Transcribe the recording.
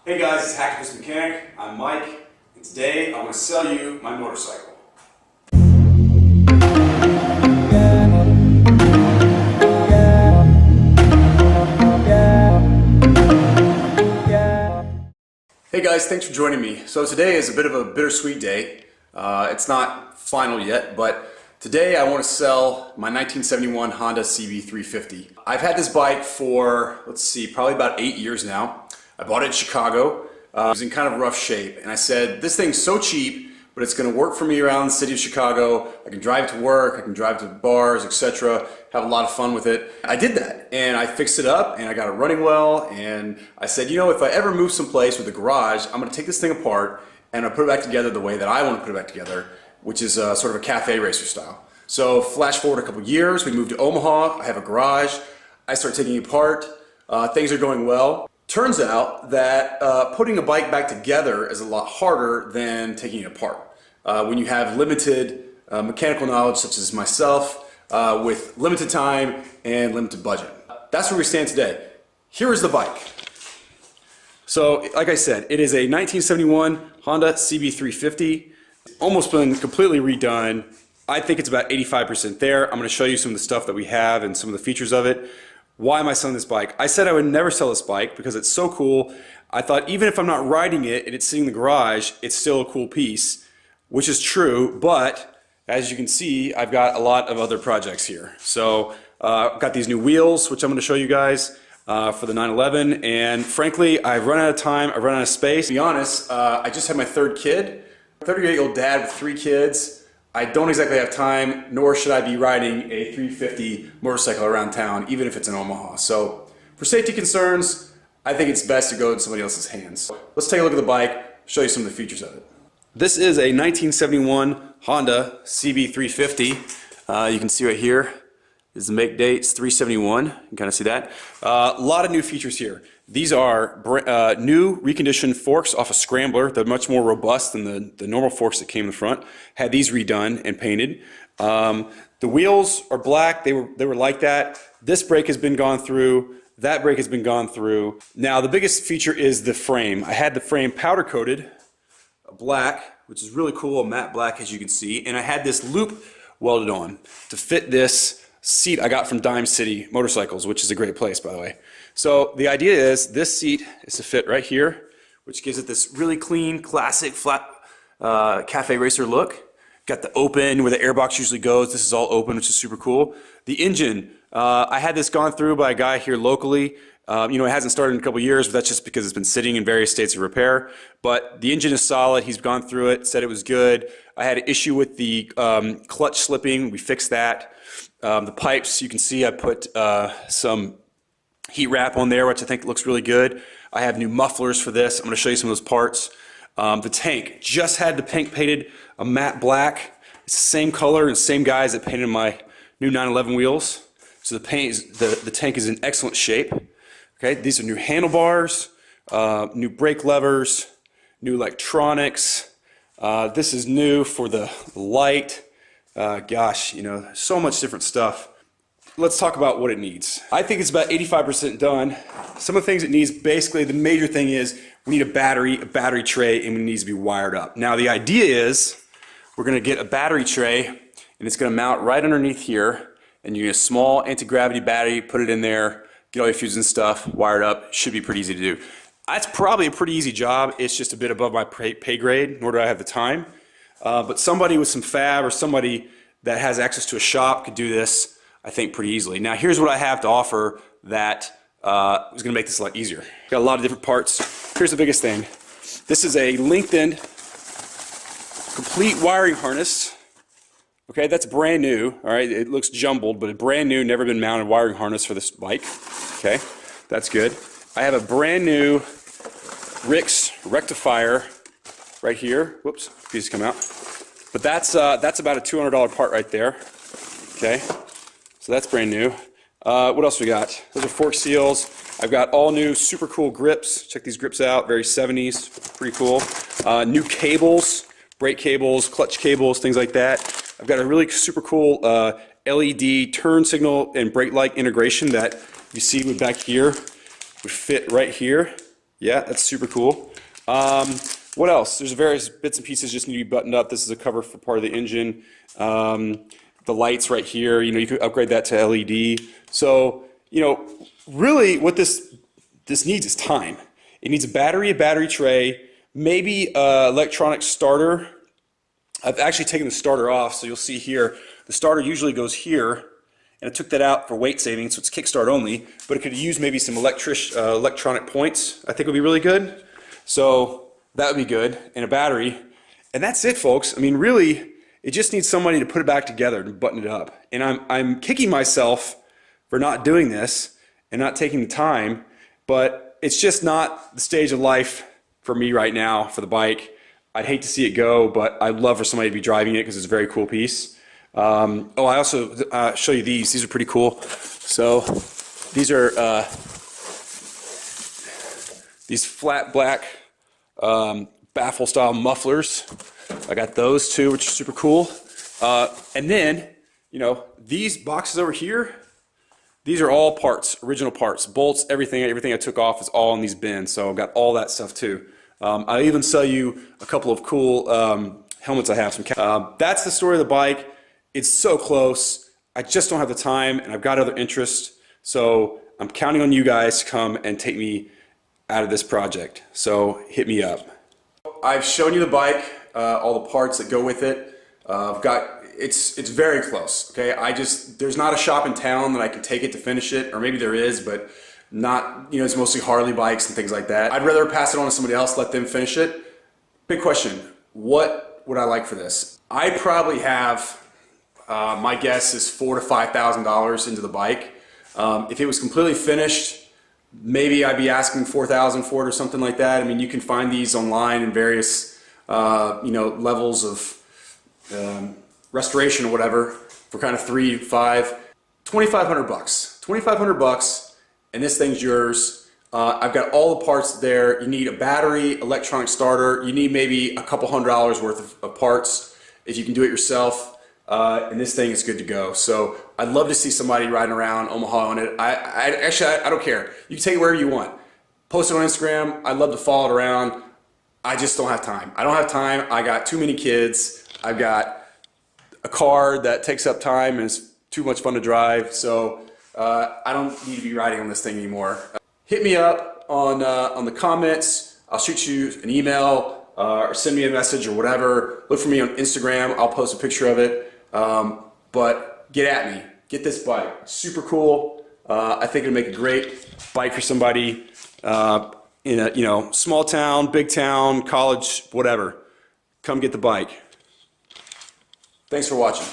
Hey guys, it's Hacktivist Mechanic. I'm Mike, and today I'm going to sell you my motorcycle. Hey guys, thanks for joining me. So today is a bit of a bittersweet day. It's not final yet, but today I want to sell my 1971 Honda CB350. I've had this bike for, probably about 8 years now. I bought it in Chicago. It was in kind of rough shape, and I said, this thing's so cheap, but it's going to work for me around the city of Chicago. I can drive to work, I can drive to bars, etc. Have a lot of fun with it. I did that, and I fixed it up, and I got it running well, and I said, you know, if I ever move someplace with a garage, I'm going to take this thing apart, and I'll put it back together the way that I want to put it back together, which is sort of a cafe racer style. So flash forward a couple years, we moved to Omaha, I have a garage, I start taking it apart, things are going well. Turns out that putting a bike back together is a lot harder than taking it apart. When you have limited mechanical knowledge, such as myself, with limited time and limited budget. That's where we stand today. Here is the bike. So, like I said, it is a 1971 Honda CB350. Almost been completely redone. I think it's about 85% there. I'm going to show you some of the stuff that we have and some of the features of it. Why am I selling this bike? I said I would never sell this bike because it's so cool. I thought even if I'm not riding it and it's sitting in the garage, it's still a cool piece, which is true, but as you can see, I've got a lot of other projects here. So I've got these new wheels, which I'm going to show you guys for the 911, and frankly, I've run out of time, I've run out of space. To be honest, I just had my third kid. 38-year-old dad with 3 kids. I don't exactly have time, nor should I be riding a 350 motorcycle around town, even if it's in Omaha. So for safety concerns, I think it's best to go in somebody else's hands. Let's take a look at the bike, show you some of the features of it. This is a 1971 Honda CB350. You can see right here is the make date, it's 371. You can kind of see that. A lot of new features here. These are new reconditioned forks off a scrambler. They're much more robust than the normal forks that came in the front. Had these redone and painted. The wheels are black. They were like that. This brake has been gone through. That brake has been gone through. Now the biggest feature is the frame. I had the frame powder coated black, which is really cool, a matte black as you can see. And I had this loop welded on to fit this seat I got from Dime City Motorcycles, which is a great place, by the way. So the idea is this seat is to fit right here, which gives it this really clean, classic, flat cafe racer look. Got the open where the airbox usually goes. This is all open, which is super cool. The engine, I had this gone through by a guy here locally. You know, it hasn't started in a couple years, but that's just because it's been sitting in various states of repair. But the engine is solid. He's gone through it, said it was good. I had an issue with the clutch slipping. We fixed that. The pipes, you can see I put some heat wrap on there, which I think looks really good. I have new mufflers for this. I'm going to show you some of those parts. The tank, just had the paint painted a matte black. It's the same color and same guys that painted my new 911 wheels. So the paint is, the tank is in excellent shape. Okay, these are new handlebars, new brake levers, new electronics. This is new for the light. Gosh, you know, so much different stuff. Let's talk about what it needs. I think it's about 85% done. Some of the things it needs, basically the major thing is we need a battery tray, and it needs to be wired up. Now the idea is we're going to get a battery tray, and it's going to mount right underneath here, and you get a small anti-gravity battery, put it in there, get all your fuses and stuff wired up. Should be pretty easy to do. That's probably a pretty easy job. It's just a bit above my pay grade, nor do I have the time. But somebody with some fab or somebody that has access to a shop could do this, I think, pretty easily. Now here's what I have to offer that is going to make this a lot easier. Got a lot of different parts. Here's the biggest thing. This is a lengthened, complete wiring harness. Okay, that's brand new. All right, it looks jumbled, but a brand new, never been mounted wiring harness for this bike. Okay, that's good. I have a brand new Rix rectifier right here. Whoops, pieces come out. But that's about a $200 part right there. Okay. So that's brand new. What else we got? Those are fork seals. I've got all new super cool grips. Check these grips out, very 70s, pretty cool. New cables, brake cables, clutch cables, things like that. I've got a really super cool LED turn signal and brake light integration that you see back here would fit right here Yeah, that's super cool. What else? There's various bits and pieces just need to be buttoned up. This is a cover for part of the engine. The lights right here, you could upgrade that to LED. So, really what this needs is time. It needs a battery tray, maybe an electronic starter. I've actually taken the starter off, so you'll see here, the starter usually goes here, and I took that out for weight saving, so it's kickstart only, but it could use maybe some electronic points, I think would be really good. So that would be good, and a battery. And that's it, folks. I mean, really, it just needs somebody to put it back together and button it up. And I'm kicking myself for not doing this and not taking the time, but it's just not the stage of life for me right now for the bike. I'd hate to see it go, but I'd love for somebody to be driving it because it's a very cool piece. I also show you these. These are pretty cool. So these are these flat black baffle style mufflers. I got those too, which are super cool. And then, these boxes over here, these are all parts, original parts, bolts, everything I took off is all in these bins. So I've got all that stuff too. I'll even sell you a couple of cool helmets I have. That's the story of the bike. It's so close. I just don't have the time, and I've got other interests. So I'm counting on you guys to come and take me out of this project. So hit me up. I've shown you the bike, all the parts that go with it. It's very close. Okay, there's not a shop in town that I can take it to finish it, or maybe there is, but not, it's mostly Harley bikes and things like that. I'd rather pass it on to somebody else, let them finish it. Big question, what would I like for this? I probably have, my guess is $4,000 to $5,000 into the bike. If it was completely finished, maybe I'd be asking $4,000 for it or something like that. I mean, you can find these online in various, levels of restoration or whatever for kind of 3 to 5, $2,500 bucks. $2,500. And this thing's yours. I've got all the parts there. You need a battery, electronic starter. You need maybe a couple $100 worth of parts if you can do it yourself. And this thing is good to go. So I'd love to see somebody riding around Omaha on it. I don't care. You can take it wherever you want. Post it on Instagram. I'd love to follow it around. I just don't have time. I don't have time. I got too many kids. I've got a car that takes up time and is too much fun to drive. So I don't need to be riding on this thing anymore. Hit me up on the comments. I'll shoot you an email or send me a message or whatever. Look for me on Instagram. I'll post a picture of it. But get at me. Get this bike. Super cool. I think it'll make a great bike for somebody in a small town, big town, college, whatever. Come get the bike. Thanks for watching.